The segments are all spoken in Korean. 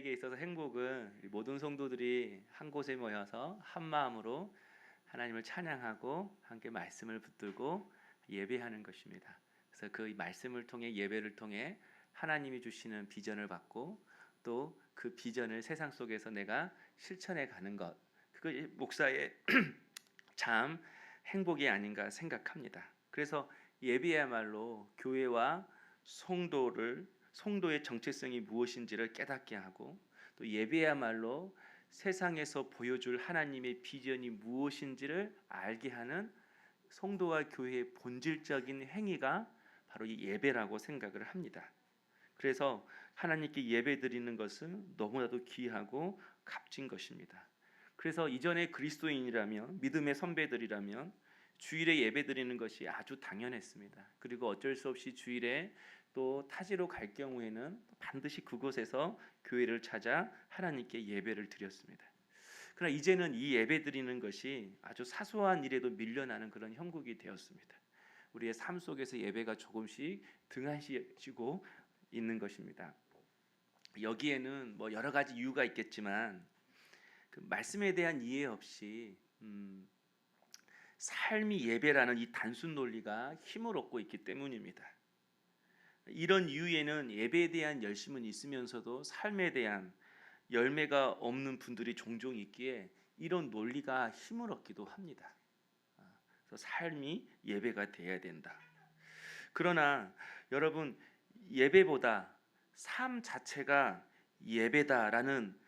크리스찬에게 있어서 행복은 모든 성도들이 한 곳에 모여서 한 마음으로 하나님을 찬양하고 함께 말씀을 붙들고 예배하는 것입니다. 그래서 그 말씀을 통해 예배를 통해 하나님이 주시는 비전을 받고 또 그 비전을 세상 속에서 내가 실천해 가는 것, 그것이 목사의 참 행복이 아닌가 생각합니다. 그래서 예배야말로 교회와 성도의 정체성이 무엇인지를 깨닫게 하고 또 예배야말로 세상에서 보여줄 하나님의 비전이 무엇인지를 알게 하는 성도와 교회의 본질적인 행위가 바로 이 예배라고 생각을 합니다. 그래서 하나님께 예배드리는 것은 너무나도 귀하고 값진 것입니다. 그래서 이전에 그리스도인이라면 믿음의 선배들이라면 주일에 예배드리는 것이 아주 당연했습니다. 그리고 어쩔 수 없이 주일에 또 타지로 갈 경우에는 반드시 그곳에서 교회를 찾아 하나님께 예배를 드렸습니다. 그러나 이제는 이 예배드리는 것이 아주 사소한 일에도 밀려나는 그런 형국이 되었습니다. 우리의 삶 속에서 예배가 조금씩 등한시해지고 있는 것입니다. 여기에는 뭐 여러 가지 이유가 있겠지만 그 말씀에 대한 이해 없이 삶이 예배라는 이 단순 논리가 힘을 얻고 있기 때문입니다. 이런 이유에는 예배에 대한 열심은 있으면서도 삶에 대한 열매가 없는 분들이 종종 있기에 이런 논리가 힘을 얻기도 합니다. 그래서 삶이 예배가 돼야 된다. 그러나 여러분, 예배보다 삶 자체가 예배다라는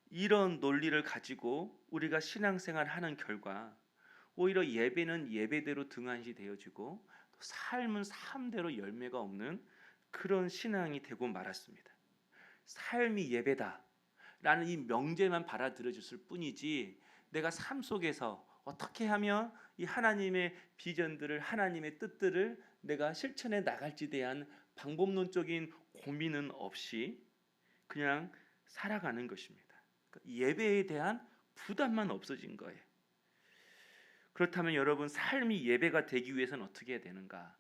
이런 논리를 가지고 우리가 신앙생활 하는 결과 오히려 예배는 예배대로 등한시 되어지고 또 삶은 삶대로 열매가 없는 그런 신앙이 되고 말았습니다. 삶이 예배다라는 이 명제만 받아들여졌을 뿐이지 내가 삶 속에서 어떻게 하면 이 하나님의 비전들을, 하나님의 뜻들을 내가 실천해 나갈지 대한 방법론적인 고민은 없이 그냥 살아가는 것입니다. 예배에 대한 부담만 없어진 거예요. 그렇다면 여러분, 삶이 예배가 되기 위해서는 어떻게 해야 되는가?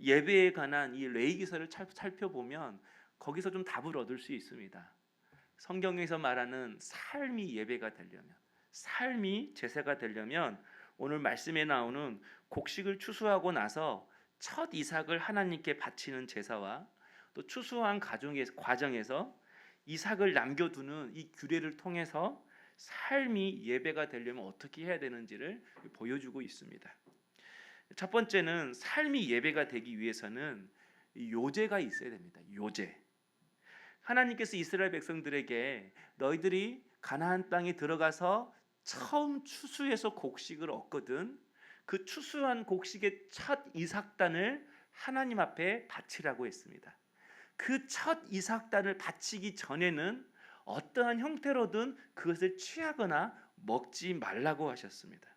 예배에 관한 이 레위기서를 살펴보면 거기서 좀 답을 얻을 수 있습니다. 성경에서 말하는 삶이 예배가 되려면, 삶이 제사가 되려면 오늘 말씀에 나오는 곡식을 추수하고 나서 첫 이삭을 하나님께 바치는 제사와 또 추수한 과정에서 이삭을 남겨두는 이 규례를 통해서 삶이 예배가 되려면 어떻게 해야 되는지를 보여주고 있습니다. 첫 번째는 삶이 예배가 되기 위해서는 요제가 있어야 됩니다. 요제. 하나님께서 이스라엘 백성들에게 너희들이 가나안 땅에 들어가서 처음 추수해서 곡식을 얻거든 그 추수한 곡식의 첫 이삭단을 하나님 앞에 바치라고 했습니다. 그 첫 이삭단을 바치기 전에는 어떠한 형태로든 그것을 취하거나 먹지 말라고 하셨습니다.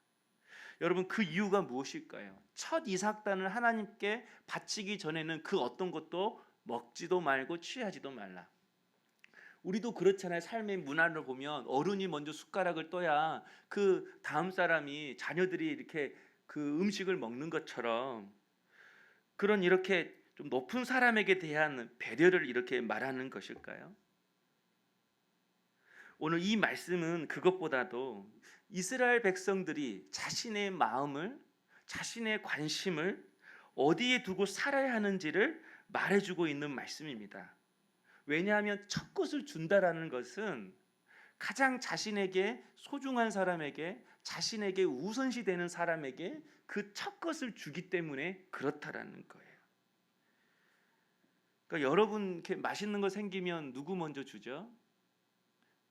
여러분, 그 이유가 무엇일까요? 첫 이삭단을 하나님께 바치기 전에는 그 어떤 것도 먹지도 말고 취하지도 말라. 우리도 그렇잖아요. 삶의 문화를 보면 어른이 먼저 숟가락을 떠야 그 다음 사람이, 자녀들이 이렇게 그 음식을 먹는 것처럼 그런 이렇게 좀 높은 사람에게 대한 배려를 이렇게 말하는 것일까요? 오늘 이 말씀은 그것보다도 이스라엘 백성들이 자신의 마음을, 자신의 관심을 어디에 두고 살아야 하는지를 말해주고 있는 말씀입니다. 왜냐하면 첫 것을 준다라는 것은 가장 자신에게 소중한 사람에게, 자신에게 우선시 되는 사람에게 그 첫 것을 주기 때문에 그렇다라는 거예요. 그러니까 여러분 이렇게 맛있는 거 생기면 누구 먼저 주죠?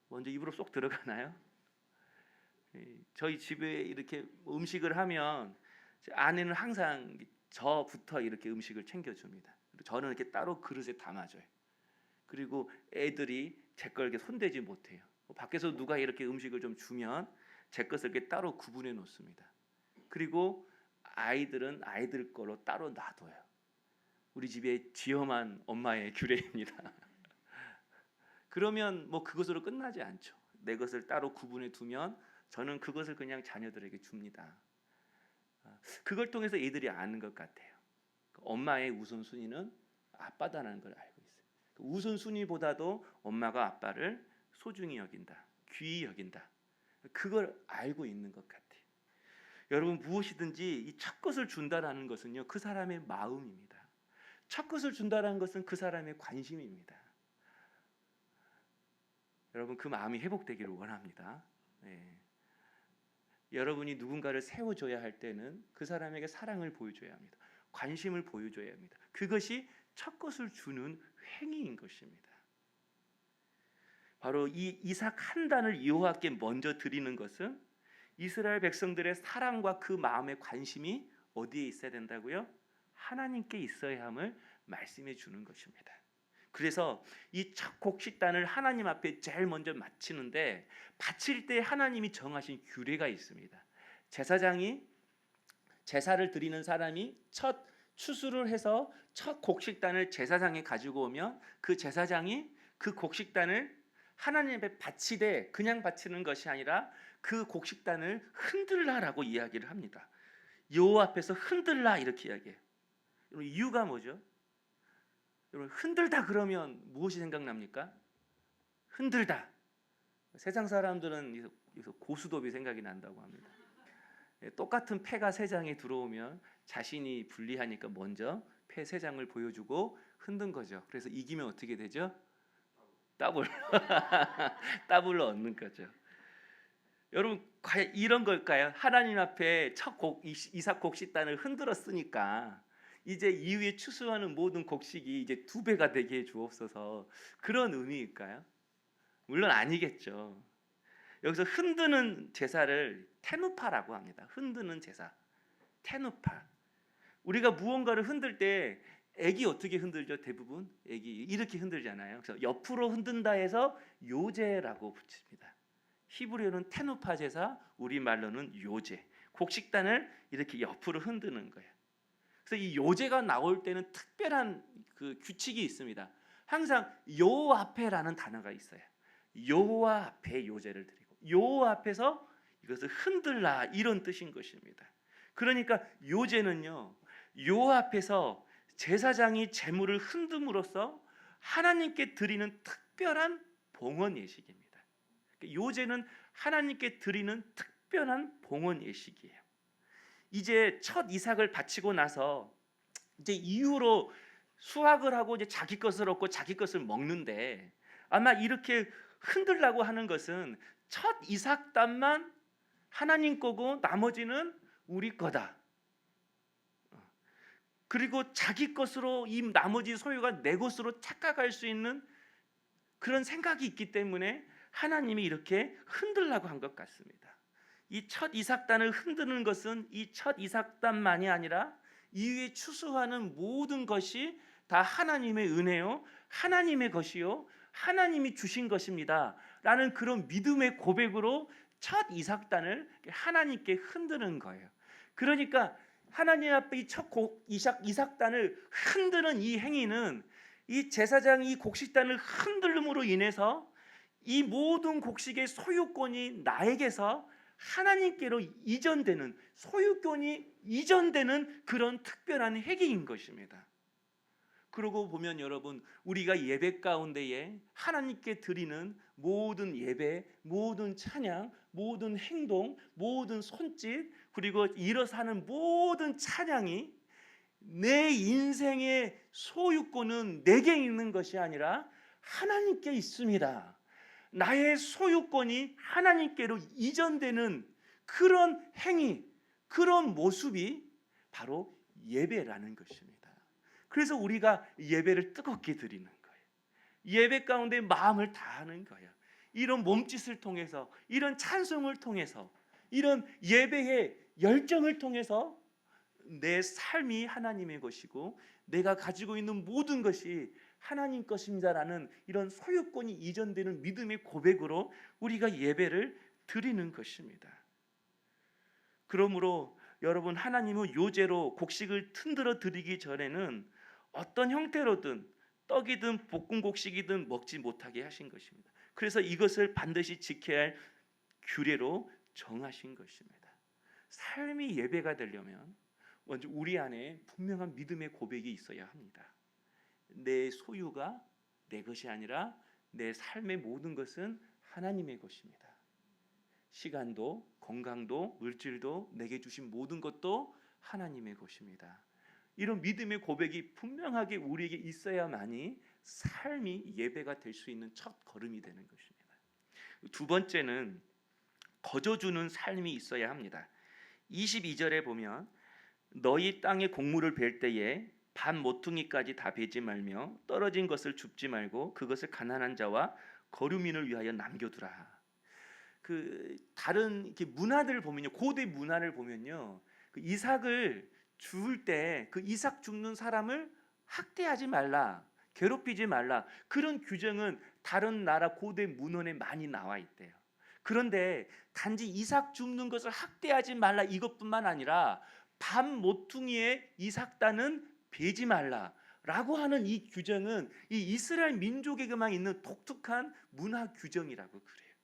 먼저 입으로 쏙 들어가나요? 저희 집에 이렇게 음식을 하면 아내는 항상 저부터 이렇게 음식을 챙겨줍니다. 저는 이렇게 따로 그릇에 담아줘요. 그리고 애들이 제 걸 이렇게 손대지 못해요. 밖에서 누가 이렇게 음식을 좀 주면 제 것을 이렇게 따로 구분해 놓습니다. 그리고 아이들은 아이들 거로 따로 놔둬요. 우리 집의 지엄한 엄마의 규례입니다. 그러면 뭐 그것으로 끝나지 않죠. 내 것을 따로 구분해 두면 저는 그것을 그냥 자녀들에게 줍니다. 그걸 통해서 애들이 아는 것 같아요. 엄마의 우선순위는 아빠다라는 걸 알고 있어요. 우선순위보다도 엄마가 아빠를 소중히 여긴다, 귀히 여긴다. 그걸 알고 있는 것 같아요. 여러분, 무엇이든지 이 첫 것을 준다라는 것은요, 그 사람의 마음입니다. 첫 것을 준다라는 것은 그 사람의 관심입니다. 여러분, 그 마음이 회복되기를 원합니다. 네. 여러분이 누군가를 세워줘야 할 때는 그 사람에게 사랑을 보여줘야 합니다. 관심을 보여줘야 합니다. 그것이 첫 것을 주는 행위인 것입니다. 바로 이 이삭 한 단을 여호와께 먼저 드리는 것은 이스라엘 백성들의 사랑과 그 마음의 관심이 어디에 있어야 된다고요? 하나님께 있어야 함을 말씀해 주는 것입니다. 그래서 이 첫 곡식단을 하나님 앞에 제일 먼저 바치는데, 바칠 때 하나님이 정하신 규례가 있습니다. 제사장이, 제사를 드리는 사람이 첫 추수를 해서 첫 곡식단을 제사장에 가지고 오면 그 제사장이 그 곡식단을 하나님 앞에 바치되 그냥 바치는 것이 아니라 그 곡식단을 흔들라라고 이야기를 합니다. 여호와 앞에서 흔들라 이렇게 이야기해요. 이유가 뭐죠? 여러분, 흔들다 그러면 무엇이 생각납니까? 흔들다. 세상 사람들은 여기서 고수톱이 생각이 난다고 합니다. 똑같은 패가 세 장에 들어오면 자신이 불리하니까 먼저 패 세 장을 보여주고 흔든 거죠. 그래서 이기면 어떻게 되죠? 더블. 더블로 얻는 거죠. 여러분, 과연 이런 걸까요? 하나님 앞에 첫 이삭 곡식단을 흔들었으니까 이제 이후에 추수하는 모든 곡식이 이제 2배가 되게 해 주옵소서, 그런 의미일까요? 물론 아니겠죠. 여기서 흔드는 제사를 테누파라고 합니다. 흔드는 제사, 테누파. 우리가 무언가를 흔들 때 애기 어떻게 흔들죠? 대부분 애기 이렇게 흔들잖아요. 그래서 옆으로 흔든다 해서 요제라고 붙입니다. 히브리어는 테누파 제사, 우리말로는 요제. 곡식단을 이렇게 옆으로 흔드는 거예요. 그래서 이 요제가 나올 때는 특별한 그 규칙이 있습니다. 항상 여호와 앞에라는 단어가 있어요. 여호와 앞에 요제를 드리고 여호와 앞에서 이것을 흔들라, 이런 뜻인 것입니다. 그러니까 요제는요, 여호와 앞에서 제사장이 제물을 흔듦으로써 하나님께 드리는 특별한 봉헌 예식입니다. 요제는 하나님께 드리는 특별한 봉헌 예식이에요. 이제 첫 이삭을 바치고 나서 이제 이후로 수확을 하고 이제 자기 것을 얻고 자기 것을 먹는데, 아마 이렇게 흔들라고 하는 것은 첫 이삭단만 하나님 거고 나머지는 우리 거다. 그리고 자기 것으로 이 나머지 소유가 내 것으로 착각할 수 있는 그런 생각이 있기 때문에 하나님이 이렇게 흔들라고 한 것 같습니다. 이 첫 이삭단을 흔드는 것은 이 첫 이삭단만이 아니라 이후에 추수하는 모든 것이 다 하나님의 은혜요, 하나님의 것이요, 하나님이 주신 것입니다 라는 그런 믿음의 고백으로 첫 이삭단을 하나님께 흔드는 거예요. 그러니까 하나님 앞에 이 첫 이삭단을 흔드는 이 행위는 이 제사장이 이 곡식단을 흔들음으로 인해서 이 모든 곡식의 소유권이 나에게서 하나님께로 이전되는, 소유권이 이전되는 그런 특별한 행위인 것입니다. 그러고 보면 여러분, 우리가 예배 가운데에 하나님께 드리는 모든 예배, 모든 찬양, 모든 행동, 모든 손짓, 그리고 일어서 하는 모든 찬양이 내 인생의 소유권은 내게 있는 것이 아니라 하나님께 있습니다. 나의 소유권이 하나님께로 이전되는 그런 행위, 그런 모습이 바로 예배라는 것입니다. 그래서 우리가 예배를 뜨겁게 드리는 거예요. 예배 가운데 마음을 다하는 거예요. 이런 몸짓을 통해서, 이런 찬송을 통해서, 이런 예배의 열정을 통해서 내 삶이 하나님의 것이고 내가 가지고 있는 모든 것이 하나님 것입니다라는 이런 소유권이 이전되는 믿음의 고백으로 우리가 예배를 드리는 것입니다. 그러므로 여러분, 하나님은 요제로 곡식을 흔들어 드리기 전에는 어떤 형태로든 떡이든 볶은 곡식이든 먹지 못하게 하신 것입니다. 그래서 이것을 반드시 지켜야 할 규례로 정하신 것입니다. 삶이 예배가 되려면 먼저 우리 안에 분명한 믿음의 고백이 있어야 합니다. 내 소유가 내 것이 아니라 내 삶의 모든 것은 하나님의 것입니다. 시간도, 건강도, 물질도, 내게 주신 모든 것도 하나님의 것입니다. 이런 믿음의 고백이 분명하게 우리에게 있어야만이 삶이 예배가 될 수 있는 첫 걸음이 되는 것입니다. 두 번째는 거저주는 삶이 있어야 합니다. 22절에 보면 너희 땅에 곡물을 벨 때에 반 모퉁이까지 다 베지 말며 떨어진 것을 줍지 말고 그것을 가난한 자와 거류민을 위하여 남겨두라. 다른 이렇게 문화들을 보면요, 고대 문화를 보면요, 그 이삭을 죽을 때 그 이삭 죽는 사람을 학대하지 말라, 괴롭히지 말라, 그런 규정은 다른 나라 고대 문헌에 많이 나와 있대요. 그런데 단지 이삭 죽는 것을 학대하지 말라 이것뿐만 아니라 반 모퉁이에 이삭단은 베지 말라라고 하는 이 규정은 이 이스라엘 민족에게만 있는 독특한 문화 규정이라고 그래요.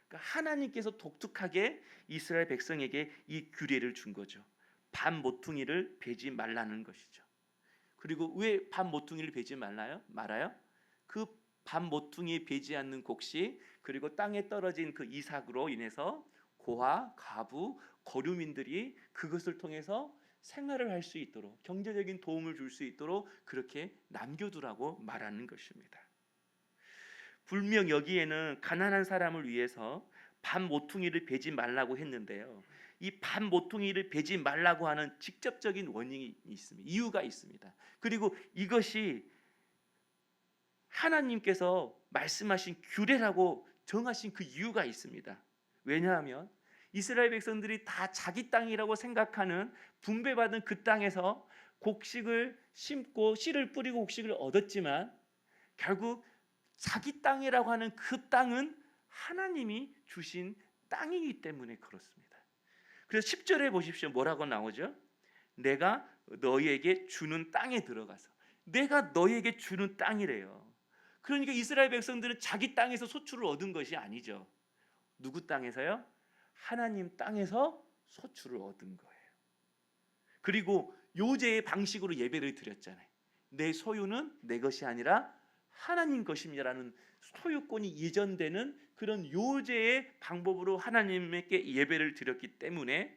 그러니까 하나님께서 독특하게 이스라엘 백성에게 이 규례를 준 거죠. 반 모퉁이를 베지 말라는 것이죠. 그리고 왜 반 모퉁이를 베지 말아요? 그 반 모퉁이에 베지 않는 곡식, 그리고 땅에 떨어진 그 이삭으로 인해서 고아, 가부, 거류민들이 그것을 통해서 생활을 할 수 있도록, 경제적인 도움을 줄 수 있도록 그렇게 남겨두라고 말하는 것입니다. 분명 여기에는 가난한 사람을 위해서 반 모퉁이를 베지 말라고 했는데요, 이 반 모퉁이를 베지 말라고 하는 직접적인 원인이 있습니다. 이유가 있습니다. 그리고 이것이 하나님께서 말씀하신 규례라고 정하신 그 이유가 있습니다. 왜냐하면 이스라엘 백성들이 다 자기 땅이라고 생각하는 분배받은 그 땅에서 곡식을 심고 씨를 뿌리고 곡식을 얻었지만 결국 자기 땅이라고 하는 그 땅은 하나님이 주신 땅이기 때문에 그렇습니다. 그래서 10절에 보십시오. 뭐라고 나오죠? 내가 너희에게 주는 땅에 들어가서, 내가 너희에게 주는 땅이래요. 그러니까 이스라엘 백성들은 자기 땅에서 소출을 얻은 것이 아니죠. 누구 땅에서요? 하나님 땅에서 소출을 얻은 거예요. 그리고 요제의 방식으로 예배를 드렸잖아요. 내 소유는 내 것이 아니라 하나님 것입니다라는 소유권이 이전되는 그런 요제의 방법으로 하나님께 예배를 드렸기 때문에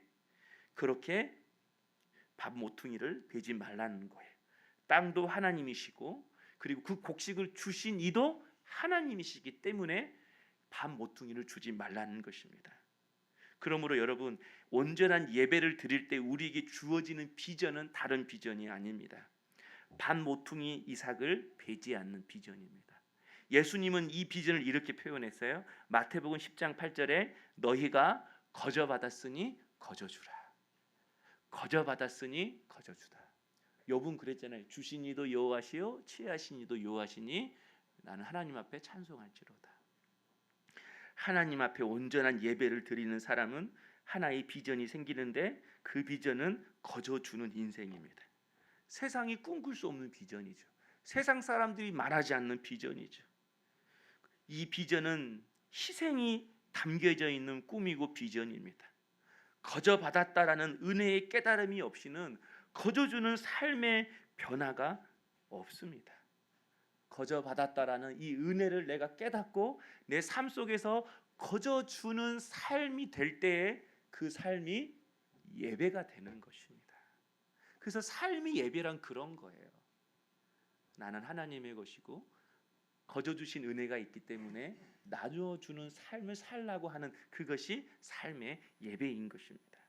그렇게 밥 모퉁이를 베지 말라는 거예요. 땅도 하나님이시고 그리고 그 곡식을 주신 이도 하나님이시기 때문에 밥 모퉁이를 주지 말라는 것입니다. 그러므로 여러분, 온전한 예배를 드릴 때 우리에게 주어지는 비전은 다른 비전이 아닙니다. 밥 모퉁이 이삭을 베지 않는 비전입니다. 예수님은 이 비전을 이렇게 표현했어요. 마태복음 10장 8절에 너희가 거저 받았으니 거저 주라. 거저 받았으니 거저 주다. 욥은 그랬잖아요. 주신 이도 여호와시요 취하신 이도 여호와시니 나는 하나님 앞에 찬송할지로다. 하나님 앞에 온전한 예배를 드리는 사람은 하나의 비전이 생기는데 그 비전은 거저 주는 인생입니다. 세상이 꿈꿀 수 없는 비전이죠. 세상 사람들이 말하지 않는 비전이죠. 이 비전은 희생이 담겨져 있는 꿈이고 비전입니다. 거저 받았다라는 은혜의 깨달음이 없이는 거저 주는 삶의 변화가 없습니다. 거저 받았다라는 이 은혜를 내가 깨닫고 내 삶 속에서 거저 주는 삶이 될 때에 그 삶이 예배가 되는 것입니다. 그래서 삶이 예배란 그런 거예요. 나는 하나님의 것이고 거저 주신 은혜가 있기 때문에 나눠주는 삶을 살라고 하는 그것이 삶의 예배인 것입니다.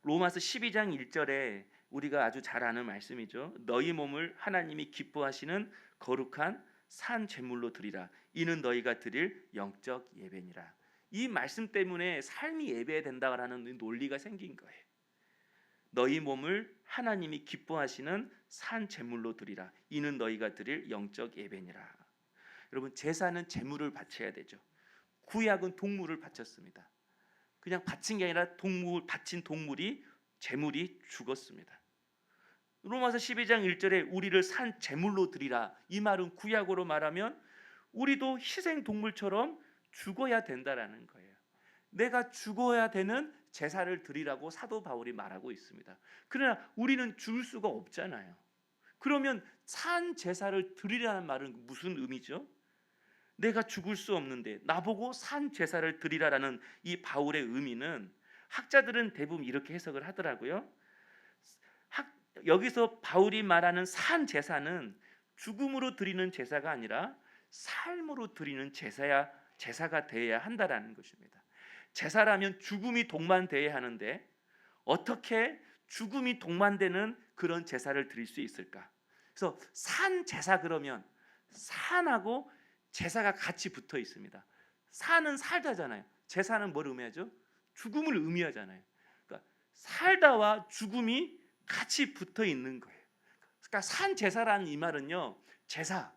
로마서 12장 1절에 우리가 아주 잘 아는 말씀이죠. 너희 몸을 하나님이 기뻐하시는 거룩한 산 제물로 드리라. 이는 너희가 드릴 영적 예배니라. 이 말씀 때문에 삶이 예배된다라는 논리가 생긴 거예요. 너희 몸을 하나님이 기뻐하시는 산 제물로 드리라. 이는 너희가 드릴 영적 예배니라. 여러분, 제사는 제물을 바쳐야 되죠. 구약은 동물을 바쳤습니다. 그냥 바친 게 아니라 바친 동물이 제물이 죽었습니다. 로마서 12장 1절에 우리를 산 제물로 드리라. 이 말은 구약으로 말하면 우리도 희생 동물처럼 죽어야 된다라는 거예요. 내가 죽어야 되는 제사를 드리라고 사도 바울이 말하고 있습니다. 그러나 우리는 죽을 수가 없잖아요. 그러면 산 제사를 드리라는 말은 무슨 의미죠? 내가 죽을 수 없는데 나보고 산 제사를 드리라라는 이 바울의 의미는 학자들은 대부분 이렇게 해석을 하더라고요. 여기서 바울이 말하는 산 제사는 죽음으로 드리는 제사가 아니라 삶으로 드리는 제사가 되어야 한다라는 것입니다. 제사라면 죽음이 동반되어야 하는데 어떻게 죽음이 동반되는 그런 제사를 드릴 수 있을까? 그래서 산 제사 그러면 산하고 제사가 같이 붙어 있습니다. 산은 살다잖아요. 제사는 뭘 의미하죠? 죽음을 의미하잖아요. 그러니까 살다와 죽음이 같이 붙어 있는 거예요. 그러니까 산 제사라는 이 말은요, 제사,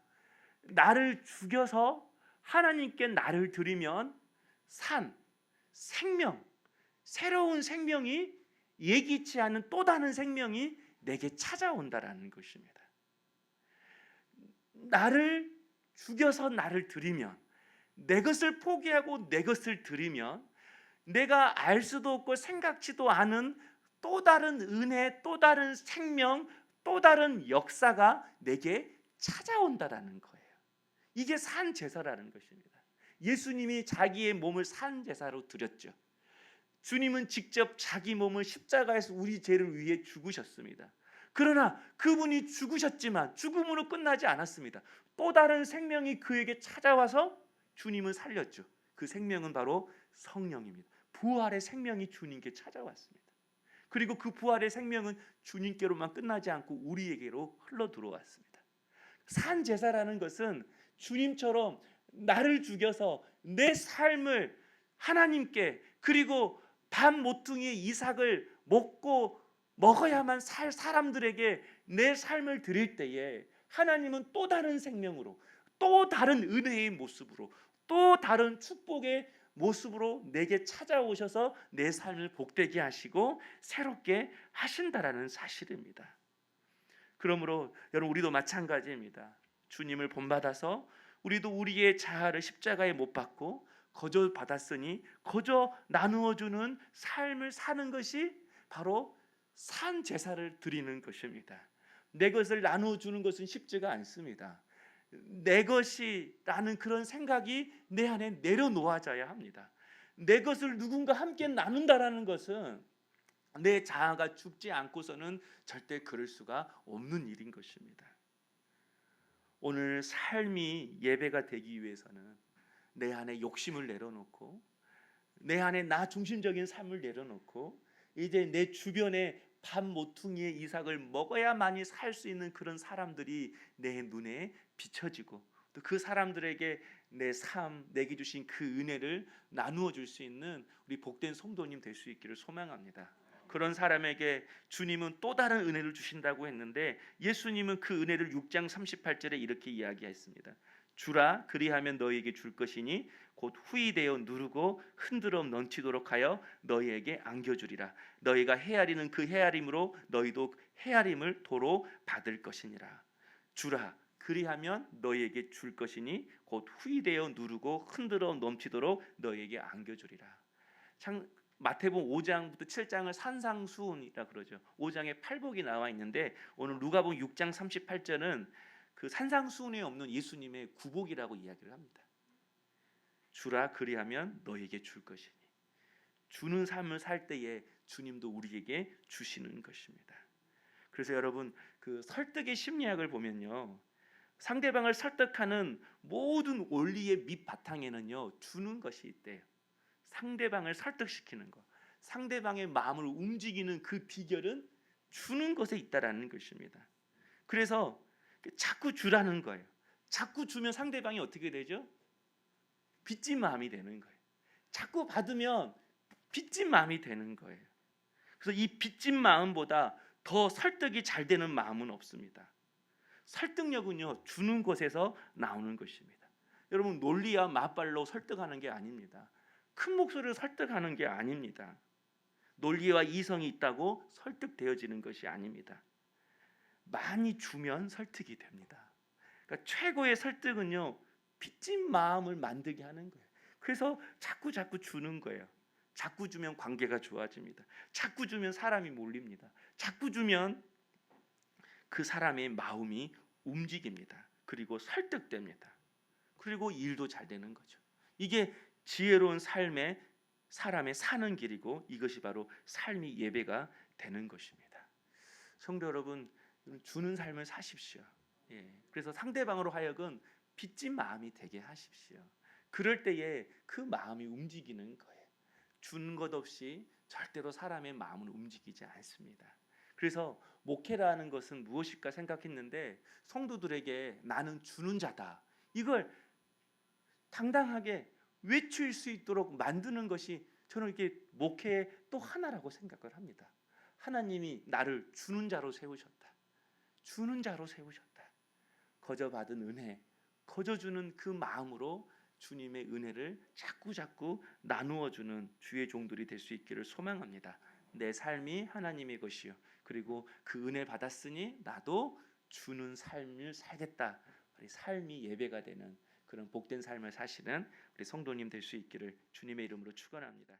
나를 죽여서 하나님께 나를 드리면 산, 생명, 새로운 생명이 예기치 않은 또 다른 생명이 내게 찾아온다라는 것입니다. 나를 죽여서 나를 드리면, 내 것을 포기하고 내 것을 드리면 내가 알 수도 없고 생각지도 않은 또 다른 은혜, 또 다른 생명, 또 다른 역사가 내게 찾아온다라는 거예요. 이게 산 제사라는 것입니다. 예수님이 자기의 몸을 산 제사로 드렸죠. 주님은 직접 자기 몸을 십자가에서 우리 죄를 위해 죽으셨습니다. 그러나 그분이 죽으셨지만 죽음으로 끝나지 않았습니다. 또 다른 생명이 그에게 찾아와서 주님은 살렸죠. 그 생명은 바로 성령입니다. 부활의 생명이 주님께 찾아왔습니다. 그리고 그 부활의 생명은 주님께로만 끝나지 않고 우리에게로 흘러 들어왔습니다. 산 제사라는 것은 주님처럼 나를 죽여서 내 삶을 하나님께, 그리고 반 모퉁이의 이삭을 먹어야만 살 사람들에게 내 삶을 드릴 때에 하나님은 또 다른 생명으로, 또 다른 은혜의 모습으로, 또 다른 축복의 모습으로 내게 찾아오셔서 내 삶을 복되게 하시고 새롭게 하신다라는 사실입니다. 그러므로 여러분, 우리도 마찬가지입니다. 주님을 본받아서 우리도 우리의 자아를 십자가에 못 박고 거저 받았으니 거저 나누어 주는 삶을 사는 것이 바로 산 제사를 드리는 것입니다. 내 것을 나누어 주는 것은 쉽지가 않습니다. 내 것이라는 그런 생각이 내 안에 내려놓아져야 합니다. 내 것을 누군가 함께 나눈다라는 것은 내 자아가 죽지 않고서는 절대 그럴 수가 없는 일인 것입니다. 오늘 삶이 예배가 되기 위해서는 내 안에 욕심을 내려놓고, 내 안에 나 중심적인 삶을 내려놓고, 이제 내 주변에 반 모퉁이의 이삭을 먹어야만이 살 수 있는 그런 사람들이 내 눈에 비춰지고, 또 그 사람들에게 내 삶, 내게 주신 그 은혜를 나누어 줄 수 있는 우리 복된 성도님 될 수 있기를 소망합니다. 그런 사람에게 주님은 또 다른 은혜를 주신다고 했는데, 예수님은 그 은혜를 6장 38절에 이렇게 이야기했습니다. 주라, 그리하면 너희에게 줄 것이니 곧 후히 되어 누르고 흔들어 넘치도록 하여 너희에게 안겨주리라. 너희가 헤아리는 그 헤아림으로 너희도 헤아림을 도로 받을 것이니라. 주라, 그리하면 너희에게 줄 것이니 곧 후히 되어 누르고 흔들어 넘치도록 너희에게 안겨주리라. 마태복음 5장부터 7장을 산상수훈이라 그러죠. 5장에 팔복이 나와 있는데 오늘 누가복음 6장 38절은 그 산상수훈에 없는 예수님의 구복이라고 이야기를 합니다. 주라, 그리하면 너에게 줄 것이니. 주는 삶을 살 때에 주님도 우리에게 주시는 것입니다. 그래서 여러분, 그 설득의 심리학을 보면요, 상대방을 설득하는 모든 원리의 밑바탕에는요 주는 것이 있대요. 상대방을 설득시키는 것, 상대방의 마음을 움직이는 그 비결은 주는 것에 있다라는 것입니다. 그래서 자꾸 주라는 거예요. 자꾸 주면 상대방이 어떻게 되죠? 빚진 마음이 되는 거예요. 자꾸 받으면 빚진 마음이 되는 거예요. 그래서 이 빚진 마음보다 더 설득이 잘 되는 마음은 없습니다. 설득력은요 주는 것에서 나오는 것입니다. 여러분, 논리와 맞발로 설득하는 게 아닙니다. 큰 목소리로 설득하는 게 아닙니다. 논리와 이성이 있다고 설득되어지는 것이 아닙니다. 많이 주면 설득이 됩니다. 그러니까 최고의 설득은요 빚진 마음을 만들게 하는 거예요. 그래서 자꾸 주는 거예요. 자꾸 주면 관계가 좋아집니다. 자꾸 주면 사람이 몰립니다. 자꾸 주면 그 사람의 마음이 움직입니다. 그리고 설득됩니다. 그리고 일도 잘 되는 거죠. 이게 지혜로운 삶의 사람의 사는 길이고 이것이 바로 삶이 예배가 되는 것입니다. 성도 여러분, 주는 삶을 사십시오. 그래서 상대방으로 하여금 빚진 마음이 되게 하십시오. 그럴 때에 그 마음이 움직이는 거예요. 주는 것 없이 절대로 사람의 마음은 움직이지 않습니다. 그래서 목회라는 것은 무엇일까 생각했는데 성도들에게 나는 주는 자다. 이걸 당당하게 외칠 수 있도록 만드는 것이 저는 이게 목회의 또 하나라고 생각을 합니다. 하나님이 나를 주는 자로 세우셨다. 주는 자로 세우셨다. 거저 받은 은혜, 거저 주는 그 마음으로 주님의 은혜를 자꾸 나누어 주는 주의 종들이 될 수 있기를 소망합니다. 내 삶이 하나님의 것이요. 그리고 그 은혜 받았으니 나도 주는 삶을 살겠다. 삶이 예배가 되는 그런 복된 삶을 사시는 우리 성도님 될 수 있기를 주님의 이름으로 축원합니다.